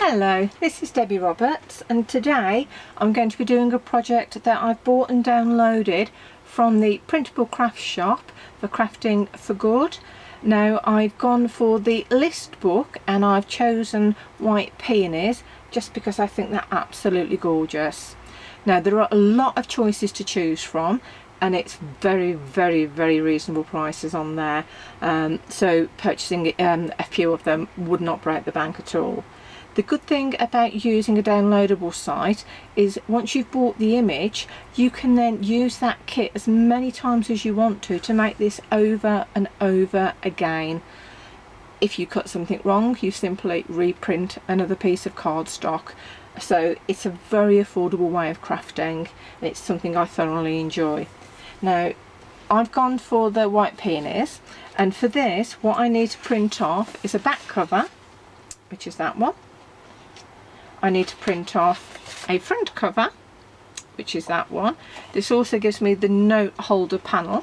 Hello, this is Debbie Roberts, and today I'm going to be doing a project that I've bought and downloaded from the Printable Craft Shop for Crafting for Good. Now I've gone for the list book and I've chosen white peonies just because I think they're absolutely gorgeous. Now there are a lot of choices to choose from and it's very reasonable prices on there, so purchasing a few of them would not break the bank at all. The good thing about using a downloadable site is once you've bought the image, you can then use that kit as many times as you want to make this over and over again. If you cut something wrong, you simply reprint another piece of cardstock. So it's a very affordable way of crafting. It's something I thoroughly enjoy. Now I've gone for the white peonies, and for this what I need to print off is a back cover, which is that one. I need to print off a front cover, which is that one. This also gives me the note holder panel.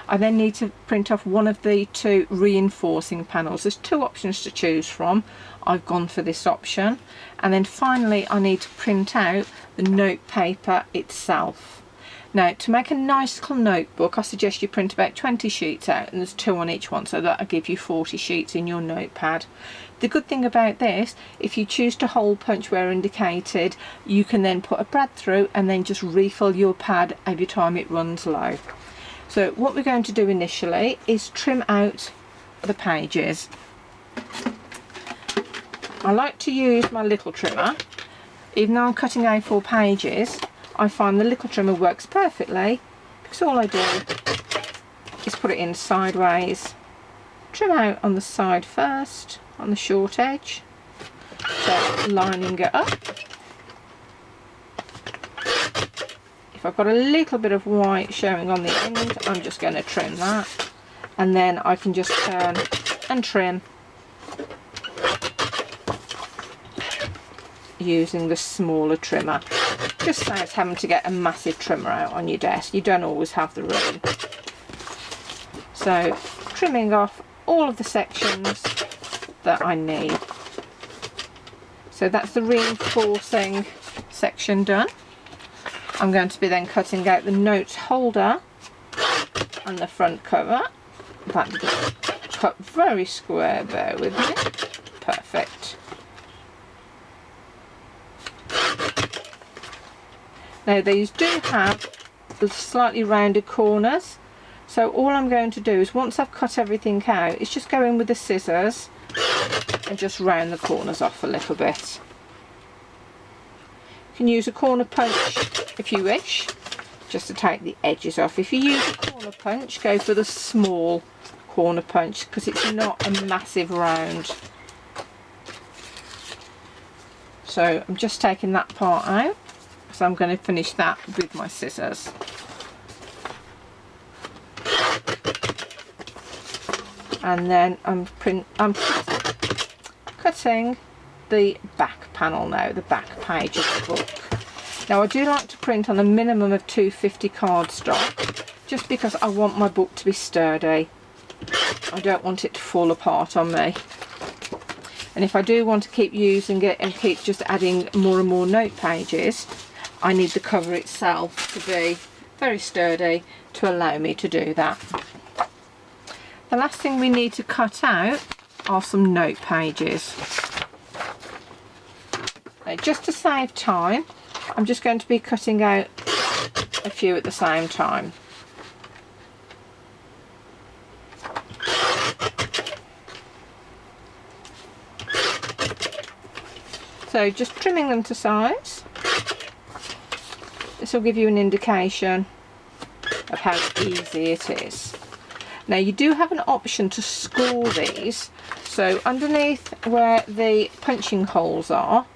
I then need to print off one of the two reinforcing panels. There's two options to choose from. I've gone for this option. And then finally I need to print out the note paper itself. Now to make a nice little notebook, I suggest you print about 20 sheets out, and there's 2 on each one, so that'll give you 40 sheets in your notepad. The good thing about this, if you choose to hole punch where indicated, you can then put a brad through and then just refill your pad every time it runs low. So what we're going to do initially is trim out the pages. I like to use my little trimmer. Even though I'm cutting A4 pages, I find the little trimmer works perfectly, because all I do is put it in sideways, trim out on the side first, on the short edge, so lining it up. If I've got a little bit of white showing on the end, I'm just going to trim that, and then I can just turn and trim using the smaller trimmer. Just saves having to get a massive trimmer out on your desk. You don't always have the room. So trimming off all of the sections that I need. So that's the reinforcing section done. I'm going to be then cutting out the note holder and the front cover. That just cut very square, bear with me. Perfect. Now these do have the slightly rounded corners, so all I'm going to do is once I've cut everything out is just go in with the scissors and just round the corners off a little bit. You can use a corner punch if you wish, just to take the edges off. If you use a corner punch, go for the small corner punch because it's not a massive round. So I'm just taking that part out. So I'm going to finish that with my scissors. And then I'm cutting the back panel now, the back page of the book. Now I do like to print on a minimum of 250 cardstock, just because I want my book to be sturdy. I don't want it to fall apart on me. And if I do want to keep using it and keep just adding more and more note pages, I need the cover itself to be very sturdy to allow me to do that. The last thing we need to cut out are some note pages. Now, just to save time, I'm just going to be cutting out a few at the same time. So just trimming them to size. This will give you an indication of how easy it is. Now you do have an option to score these, so underneath where the punching holes are,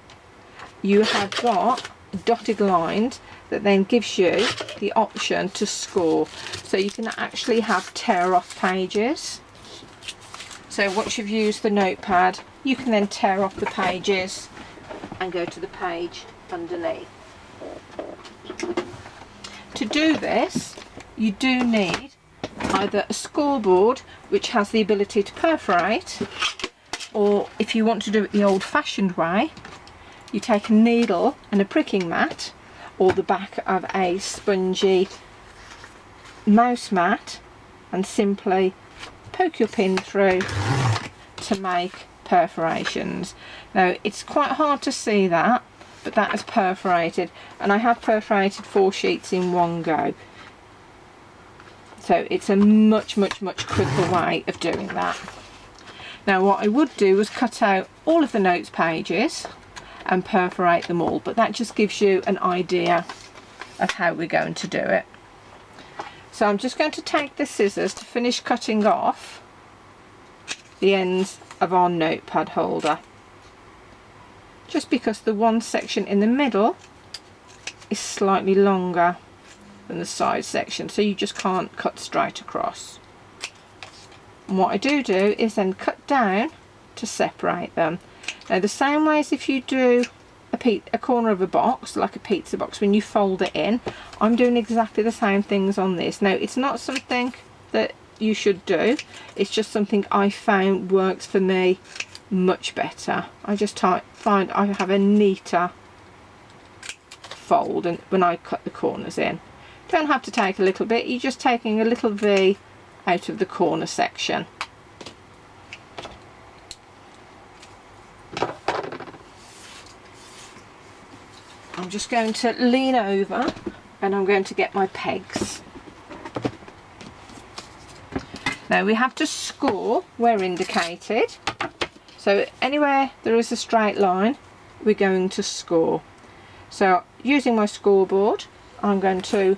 you have got dotted lines that then gives you the option to score, so you can actually have tear off pages. So once you've used the notepad, you can then tear off the pages and go to the page underneath. To do this, you do need either a scoreboard which has the ability to perforate, Or if you want to do it the old-fashioned way, you take a needle and a pricking mat, or the back of a spongy mouse mat, and simply poke your pin through to make perforations. Now it's quite hard to see that, but that is perforated, and I have perforated 4 sheets in one go. So it's a much quicker way of doing that. Now what I would do is cut out all of the notes pages and perforate them all, but that just gives you an idea of how we're going to do it. So I'm just going to take the scissors to finish cutting off the ends of our notepad holder, just because the one section in the middle is slightly longer than the side section, so you just can't cut straight across. And what I do is then cut down to separate them. Now the same way as if you do a corner of a box, like a pizza box, when you fold it in, I'm doing exactly the same things on this. Now it's not something that you should do, it's just something I found works for me much better. I just find I have a neater fold and when I cut the corners in. Don't have to take a little bit, you're just taking a little V out of the corner section. I'm just going to lean over and I'm going to get my pegs. Now we have to score where indicated, so anywhere there is a straight line we're going to score. So using my scoreboard, I'm going to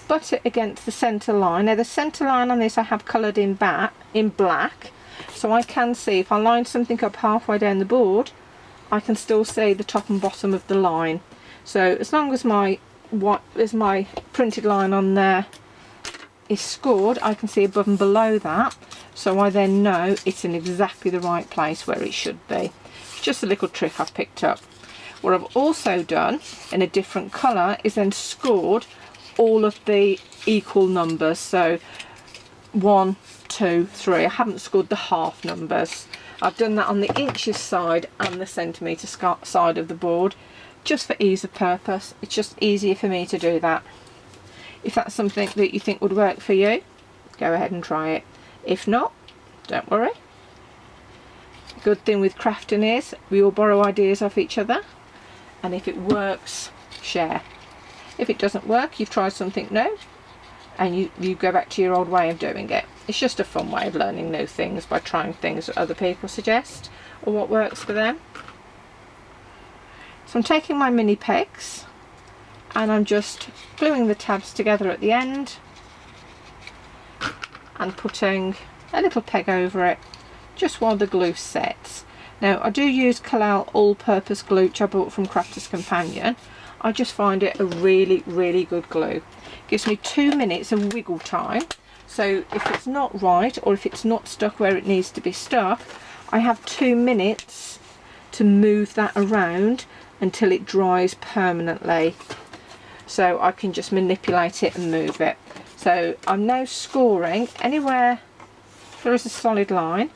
butt it against the centre line. Now the centre line on this I have coloured in black, so I can see if I line something up halfway down the board, I can still see the top and bottom of the line. So as long as my printed line on there is scored, I can see above and below that, so I then know it's in exactly the right place where it should be. It's just a little trick I've picked up. What I've also done in a different colour is then scored all of the equal numbers, so 1, 2, 3. I haven't scored the half numbers. I've done that on the inches side and the centimetre side of the board, just for ease of purpose. It's just easier for me to do that. If that's something that you think would work for you, go ahead and try it. If not, don't worry. The good thing with crafting is we all borrow ideas off each other, and if it works, share. If it doesn't work, you've tried something new and you go back to your old way of doing it. It's just a fun way of learning new things, by trying things that other people suggest or what works for them. So I'm taking my mini pegs and I'm just gluing the tabs together at the end and putting a little peg over it just while the glue sets. Now I do use Kalal all-purpose glue, which I bought from Crafter's Companion. I just find it a really good glue. It gives me 2 minutes of wiggle time, so if it's not right or if it's not stuck where it needs to be stuck, I have 2 minutes to move that around until it dries permanently, so I can just manipulate it and move it. So I'm now scoring anywhere there is a solid line.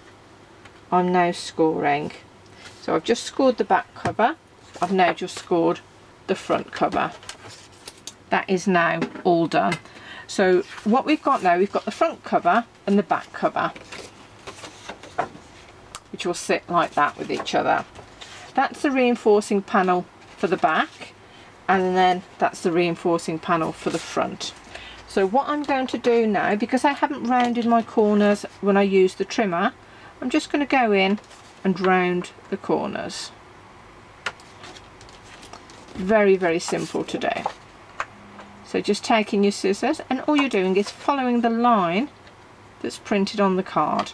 I'm now scoring. So I've just scored the back cover, I've now just scored the front cover. That is now all done. So what we've got now, we've got the front cover and the back cover, which will sit like that with each other. That's the reinforcing panel for the back, and then that's the reinforcing panel for the front. So what I'm going to do now, because I haven't rounded my corners when I use the trimmer, I'm just going to go in and round the corners. Very simple to do. So just taking your scissors, and all you're doing is following the line that's printed on the card.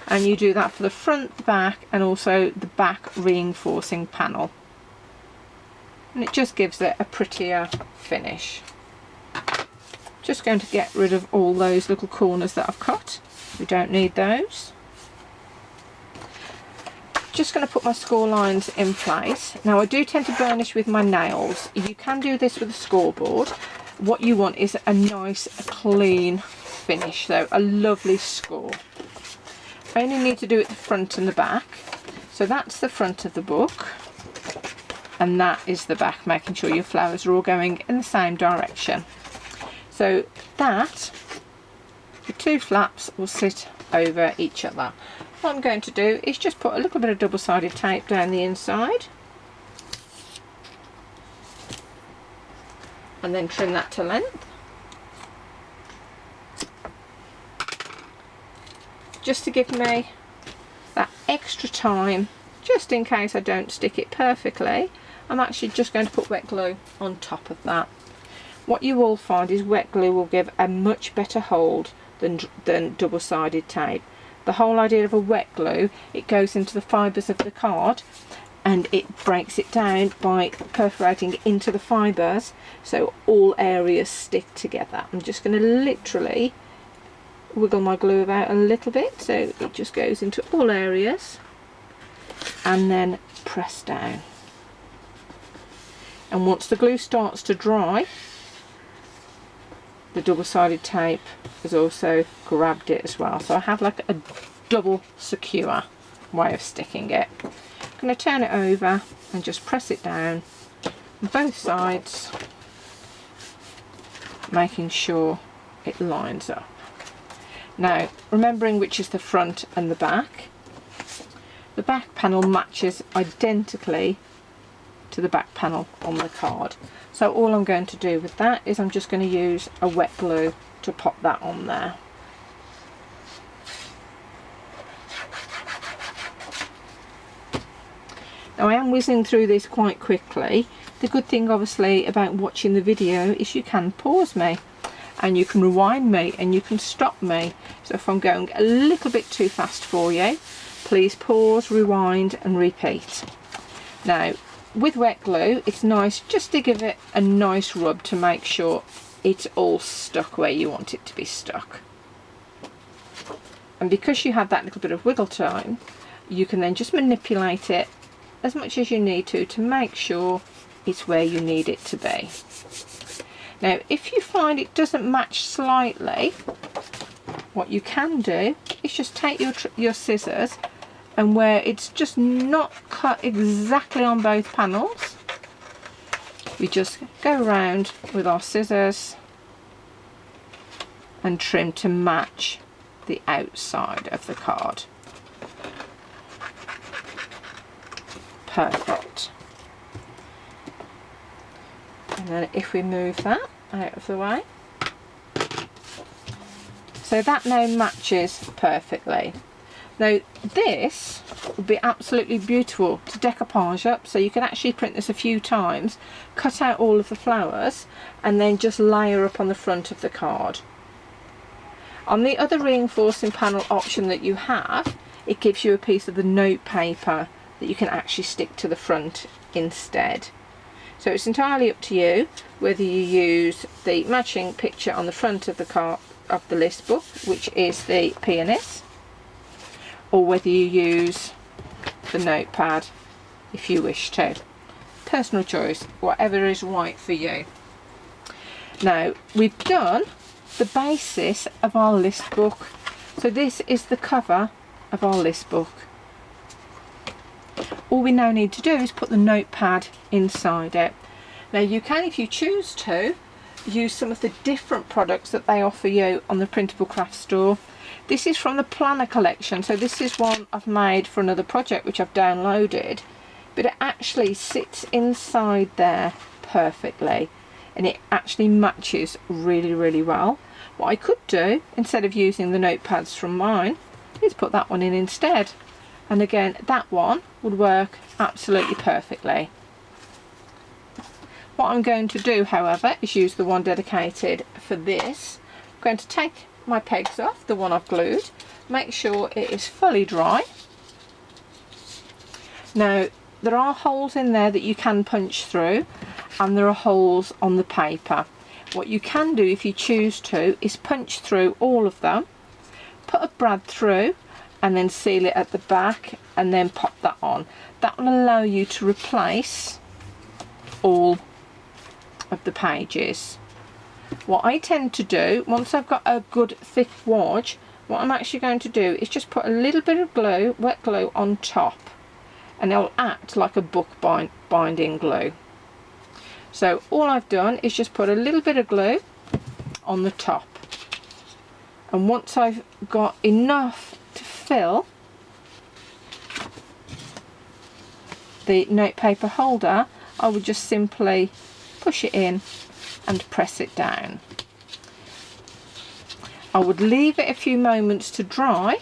And you do that for the front, the back, and also the back reinforcing panel. And it just gives it a prettier finish. Just going to get rid of all those little corners that I've cut. We don't need those. Just going to put my score lines in place. Now I do tend to burnish with my nails. You can do this with a scoreboard. What you want is a nice clean finish, so a lovely score. I only need to do it the front and the back. So that's the front of the book, and that is the back, making sure your flowers are all going in the same direction. So that, the two flaps will sit over each other. What I'm going to do is just put a little bit of double-sided tape down the inside, and then trim that to length. Just to give me that extra time, just in case I don't stick it perfectly. I'm actually just going to put wet glue on top of that. What you will find is wet glue will give a much better hold than double-sided tape. The whole idea of a wet glue, it goes into the fibres of the card and it breaks it down by perforating into the fibres, so all areas stick together. I'm just going to literally wiggle my glue about a little bit so it just goes into all areas, and then press down. And once the glue starts to dry, the double-sided tape has also grabbed it as well, so I have like a double secure way of sticking it. I'm going to turn it over and just press it down on both sides, making sure it lines up. Now, remembering which is the front and the back panel matches identically to the back panel on the card. So all I'm going to do with that is I'm just going to use a wet glue to pop that on there. Now I am whizzing through this quite quickly. The good thing obviously about watching the video is you can pause me, and you can rewind me, and you can stop me. So if I'm going a little bit too fast for you, please pause, rewind and repeat. Now with wet glue, it's nice just to give it a nice rub to make sure it's all stuck where you want it to be stuck. And because you have that little bit of wiggle time, you can then just manipulate it as much as you need to make sure it's where you need it to be. Now if you find it doesn't match slightly, what you can do is just take your scissors, and where it's just not cut exactly on both panels, we just go around with our scissors and trim to match the outside of the card. Perfect. And then if we move that out of the way, so that now matches perfectly. Now this would be absolutely beautiful to decoupage up, so you can actually print this a few times, cut out all of the flowers and then just layer up on the front of the card. On the other reinforcing panel option that you have, it gives you a piece of the note paper that you can actually stick to the front instead. So it's entirely up to you whether you use the matching picture on the front of the card of the list book, which is the pianist, or whether you use the notepad if you wish to. Personal choice, whatever is right for you. Now we've done the basis of our list book, so this is the cover of our list book. All we now need to do is put the notepad inside it. Now you can, if you choose to, use some of the different products that they offer you on the Printable Craft store. This is from the planner collection, so this is one I've made for another project which I've downloaded, but it actually sits inside there perfectly and it actually matches really well. What I could do, instead of using the notepads from mine, is put that one in instead, and again that one would work absolutely perfectly. What I'm going to do, however, is use the one dedicated for this. I'm going to take my pegs off, the one I've glued, make sure it is fully dry. Now there are holes in there that you can punch through, and there are holes on the paper. What you can do if you choose to is punch through all of them, put a brad through and then seal it at the back and then pop that on. That will allow you to replace all of the pages. What I tend to do, once I've got a good thick wodge, what I'm actually going to do is just put a little bit of glue, wet glue, on top, and it'll act like a book binding glue. So all I've done is just put a little bit of glue on the top, and once I've got enough to fill the notepaper holder, I would just simply push it in and press it down. I would leave it a few moments to dry,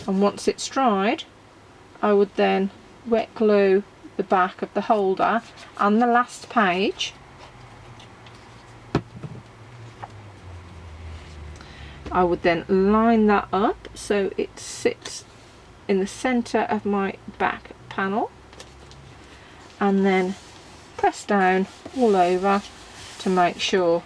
and once it's dried I would then wet glue the back of the holder and the last page. I would then line that up so it sits in the centre of my back panel, and then press down all over to make sure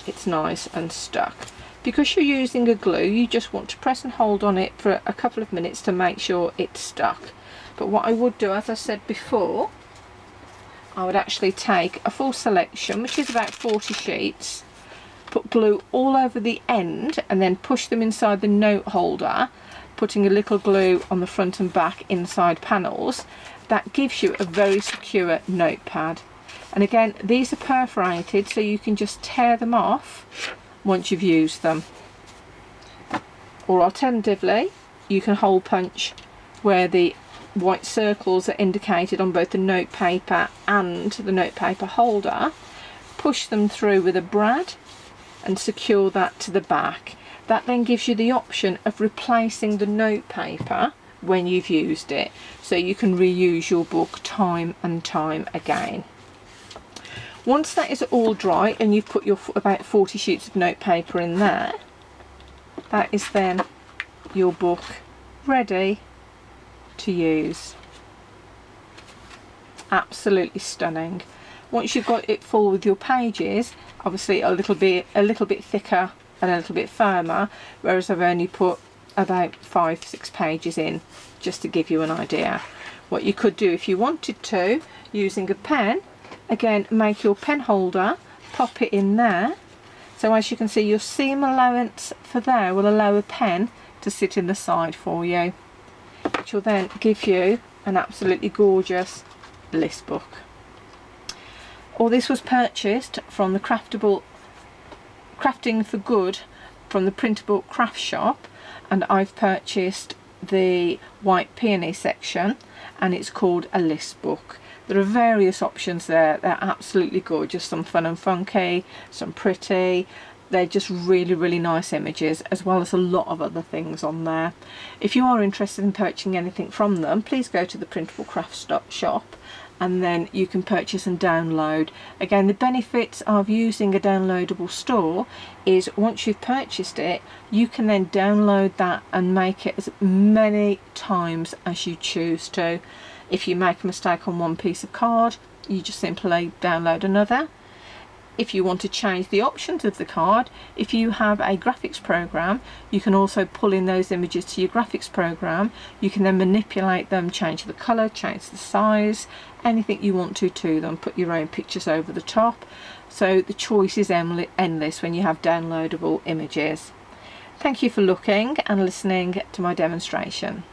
it's nice and stuck. Because you're using a glue, you just want to press and hold on it for a couple of minutes to make sure it's stuck. But what I would do, as I said before, I would actually take a full selection, which is about 40 sheets, put glue all over the end and then push them inside the note holder, putting a little glue on the front and back inside panels. That gives you a very secure notepad. And again, these are perforated, so you can just tear them off once you've used them. Or alternatively, you can hole punch where the white circles are indicated on both the notepaper and the notepaper holder, push them through with a brad and secure that to the back. That then gives you the option of replacing the notepaper when you've used it, so you can reuse your book time and time again. Once that is all dry and you've put your about 40 sheets of notepaper in there, that is then your book ready to use. Absolutely stunning. Once you've got it full with your pages, obviously a little bit thicker and a little bit firmer, whereas I've only put about 5-6 pages in, just to give you an idea. What you could do if you wanted to, using a pen, again, make your pen holder, pop it in there. So as you can see, your seam allowance for there will allow a pen to sit in the side for you, which will then give you an absolutely gorgeous list book. All this was purchased from the Crafting for Good from the Printable Craft Shop, and I've purchased the White Peony section, and it's called a list book. There are various options there. They're absolutely gorgeous, some fun and funky, some pretty. They're just really nice images, as well as a lot of other things on there. If you are interested in purchasing anything from them, please go to the Printable Craft Shop, and then you can purchase and download. Again, the benefits of using a downloadable store is once you've purchased it, you can then download that and make it as many times as you choose to. If you make a mistake on one piece of card, you just simply download another. If you want to change the options of the card, if you have a graphics program, you can also pull in those images to your graphics program. You can then manipulate them, change the colour, change the size, anything you want to them, put your own pictures over the top. So the choice is endless when you have downloadable images. Thank you for looking and listening to my demonstration.